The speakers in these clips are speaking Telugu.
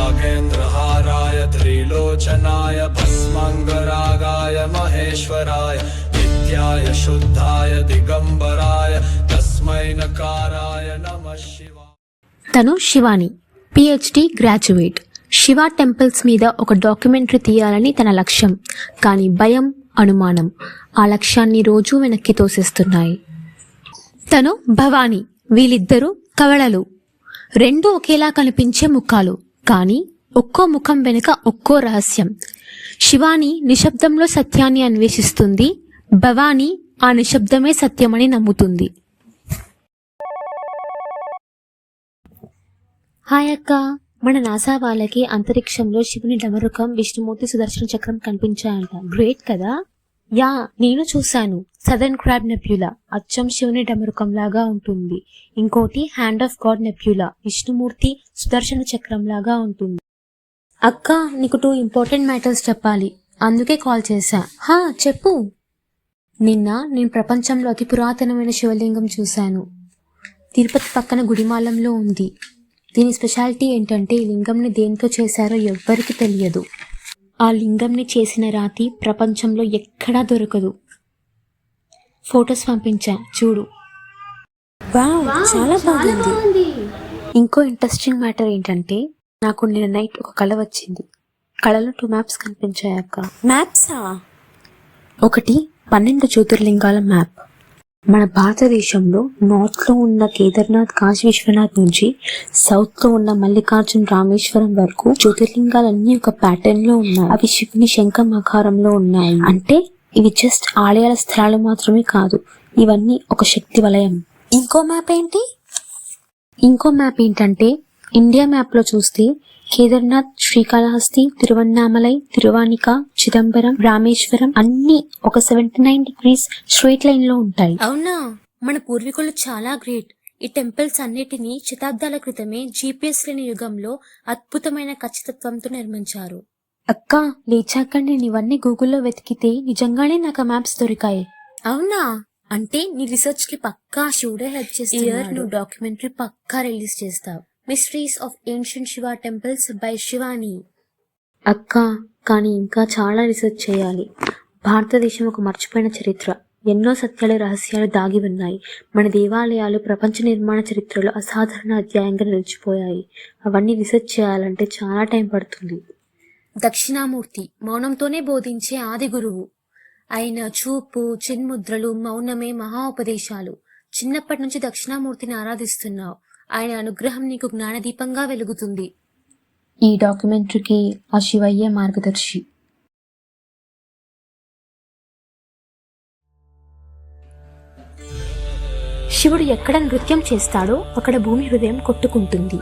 नागेन्द्रहाराय त्रिलोचनाय भस्मांगरागाय महेश्वराय नित्याय शुद्धाय दिगंबराय तस्मै नकाराय नमः शिवाय. తను Shivani, PhD graduate. Shiva temples మీద ఒక డాక్యుమెంటరీ తీయాలని తన లక్ష్యం. కానీ భయం, అనుమానం ఆ లక్ష్యాన్ని రోజూ వెనక్కి తోసేస్తున్నాయి. తను భవాని, వీళ్ళిద్దరూ కవళలు. రెండూ ఒకేలా కనిపించే ముఖాలు, కానీ ఒక్కో ముఖం వెనుక ఒక్కో రహస్యం. శివాని నిశ్శబ్దంలో సత్యాన్ని అన్వేషిస్తుంది, భవాని ఆ నిశ్శబ్దమే సత్యమని నమ్ముతుంది. హాయ్ అక్క, మన నాసా వాళ్ళకి అంతరిక్షంలో శివుని డమరుకం, విష్ణుమూర్తి సుదర్శన చక్రం కనిపించాయంట. గ్రేట్ కదా? యా, నేను చూశాను. సదర్న్ క్రాబ్ నెబ్యులా అచ్చం శివుని డమరుకం లాగా ఉంటుంది. ఇంకోటి hand of god nebula, Vishnumurthy Sudarshana చక్రం లాగా ఉంటుంది. అక్క, నీకు 2 ఇంపార్టెంట్ మ్యాటర్స్ చెప్పాలి, అందుకే కాల్ చేశా. హా, చెప్పు. నిన్న నేను ప్రపంచంలో అతి పురాతనమైన శివలింగం చూశాను. తిరుపతి పక్కన గుడిమాలంలో ఉంది. దీని స్పెషాలిటీ ఏంటంటే ఈ లింగంని దేంతో చేశారో ఎవ్వరికి తెలియదు. ఆ లింగంని చేసిన రాతి ప్రపంచంలో ఎక్కడా దొరకదు. ఫొటోస్ పంపించా, చూడు. చాలా బాగుంది. ఇంకో ఇంట్రెస్టింగ్ మ్యాటర్ ఏంటంటే నాకు నిన్న నైట్ ఒక కళ వచ్చింది. కళలో 2 మ్యాప్స్ కనిపించాయక్క. మ్యాప్సా? ఒకటి 12 జ్యోతిర్లింగాల మ్యాప్. మన భారతదేశంలో నార్త్లో ఉన్న కేదార్నాథ్, కాశీ విశ్వనాథ్ నుంచి సౌత్లో ఉన్న మల్లికార్జున, రామేశ్వరం వరకు జ్యోతిర్లింగాలన్నీ ఒక ప్యాటర్న్ లో ఉన్నాయి. అవి శివుని శంఖం ఆకారంలో ఉన్నాయి. అంటే ఇవి జస్ట్ ఆలయాల స్థలాలు మాత్రమే కాదు, ఇవన్నీ ఒక శక్తి వలయం. ఇంకో మ్యాప్ ఏంటి? ఇంకో మ్యాప్ ఏంటంటే ఇండియా మ్యాప్ లో చూస్తే కేదార్నాథ్, శ్రీకాళహస్తి, తిరువన్నామలై, తిరువానిక, చిదంబరం, రామేశ్వరం అన్ని ఒక 79 degrees స్ట్రైట్ లైన్ లో ఉంటాయి. అవునా? మన పూర్వీకులు చాలా గ్రేట్. ఈ టెంపుల్స్ అన్నిటినీ శతాబ్దాల క్రితమే GPS లేని యుగంలో అద్భుతమైన ఖచ్చితత్వంతో నిర్మించారు. అక్క, లేచాక నేను ఇవన్నీ గూగుల్లో వెతికితే నిజంగానే నాకు మ్యాప్స్ దొరికాయి. అవునా? అంటే నీ రీసెర్చ్ కి పక్కా శివుడే హెల్ప్ చేస్తున్నాడు. నువ్వు డాక్యుమెంటరీ పక్కా రిలీజ్ చేస్తావు. Mysteries of ancient Shiva temples by Shivani. అక్క, కానీ ఇంకా చాలా రీసెర్చ్ చేయాలి. భారతదేశం ఒక మర్చిపోయిన చరిత్ర. ఎన్నో సత్యాలు, రహస్యాలు దాగి ఉన్నాయి. మన దేవాలయాలు ప్రపంచ నిర్మాణ చరిత్రలో అసాధారణ అధ్యాయంగా నిలిచిపోయాయి. అవన్నీ రీసెర్చ్ చేయాలంటే చాలా టైం పడుతుంది. దక్షిణామూర్తి మౌనంతోనే బోధించే ఆది గురువు. ఆయన చూపు, చిన్ముద్రలు, మౌనమే మహా ఉపదేశాలు. చిన్నప్పటి నుంచి దక్షిణామూర్తిని ఆరాధిస్తున్నావు. ఆయన అనుగ్రహం నీకు జ్ఞానదీపంగా వెలుగుతుంది. ఈ డాక్యుమెంటరీకి ఆ శివయ్య మార్గదర్శి. శివుడు ఎక్కడ నృత్యం చేస్తాడో అక్కడ భూమి హృదయం కొట్టుకుంటుంది.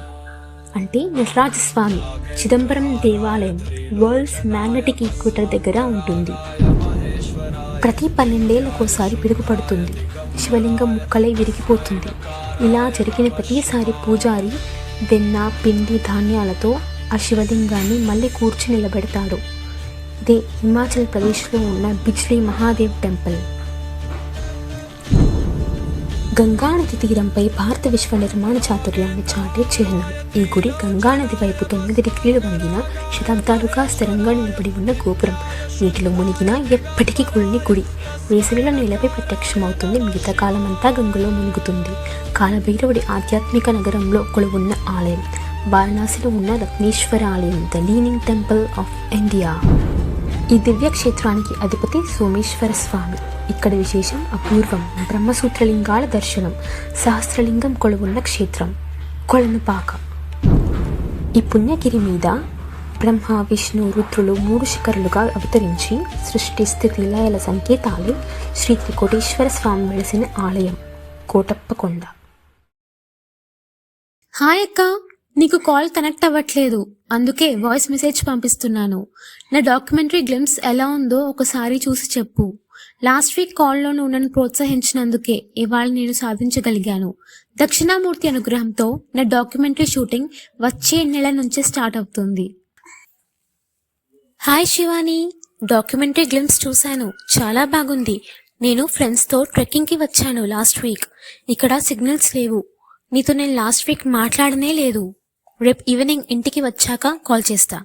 అంటే నటరాజస్వామి చిదంబరం దేవాలయం వరల్డ్స్ మ్యాగ్నెటిక్ ఈక్వేటర్ దగ్గర ఉంటుంది. ప్రతి 12 ఏళ్లకోసారి పిడుగుపడుతుంది. శివలింగం ముక్కలై విరిగిపోతుంది. ఇలా జరిగిన ప్రతిసారి పూజారి వెన్న, పిండి, ధాన్యాలతో ఆ శివలింగాన్ని మళ్ళీ కూర్చి నిలబెడతాడు. ఇదే హిమాచల్ ప్రదేశ్లో ఉన్న బిజ్లీ మహాదేవ్ టెంపుల్. గంగానది తీరంపై భారత విశ్వ నిర్మాణ చాతుర్యాన్ని చాటే చిహ్నం. ఈ గుడి గంగానది వైపు 9 డిగ్రీలు వంగిన శతాబ్దాలుగా స్థిరంగా నిలబడి ఉన్న గోపురం. నీటిలో మునిగినా ఎప్పటికీ కూలిని గుడి. వేసవిలో నీలపై ప్రత్యక్షమవుతుంది, మిగతా కాలమంతా గంగలో మునుగుతుంది. కాలభైరవుడి ఆధ్యాత్మిక నగరంలో కొలువున్న ఆలయం. వారణాసిలో ఉన్న రత్నేశ్వర ఆలయం, the leaning temple of India. ఈ దివ్య క్షేత్రానికి అధిపతి సోమేశ్వర స్వామి. ఇక్కడ విశేషం అపూర్వం. బ్రహ్మసూత్రలింగాల దర్శనం. సహస్రలింగం కొలువున్న క్షేత్రం కొలనుపాక. ఈ పుణ్యగిరి మీద బ్రహ్మ, విష్ణు, రుద్రులు 3 శిఖరులుగా అవతరించి సృష్టి, స్థితి, లయల సంకేతాలు శ్రీ త్రికోటేశ్వర స్వామి వెలిసిన ఆలయం కోటప్పకొండ. హాయ్ అక్క, నీకు కాల్ కనెక్ట్ అవ్వట్లేదు, అందుకే వాయిస్ మెసేజ్ పంపిస్తున్నాను. నా డాక్యుమెంటరీ గ్లిమ్స్ ఎలా ఉందో ఒకసారి చూసి చెప్పు. లాస్ట్ వీక్ కాల్లో నువ్వు నన్ను ప్రోత్సహించినందుకే ఇవాళ నేను సాధించగలిగాను. దక్షిణామూర్తి అనుగ్రహంతో నా డాక్యుమెంటరీ షూటింగ్ వచ్చే నెల నుంచే స్టార్ట్ అవుతుంది. హాయ్ శివాని, డాక్యుమెంటరీ గ్లిమ్స్ చూశాను, చాలా బాగుంది. నేను ఫ్రెండ్స్తో ట్రెక్కింగ్కి వచ్చాను లాస్ట్ వీక్. ఇక్కడ సిగ్నల్స్ లేవు. నీతో నేను లాస్ట్ వీక్ మాట్లాడనే లేదు. రేపు ఈవినింగ్ ఇంటికి వచ్చాక కాల్ చేస్తా.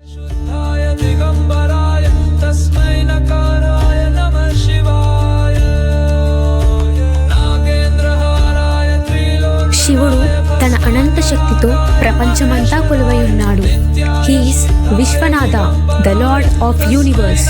शुद्धाय दिगंबराय तस्मै नकाराय नमः शिवाय नागेंद्रहाराय त्रिलोक्य శివుడు తన అనంత శక్తితో ప్రపంచమంతా కొలువై ఉన్నాడు. He's Vishwanatha, the lord of universe.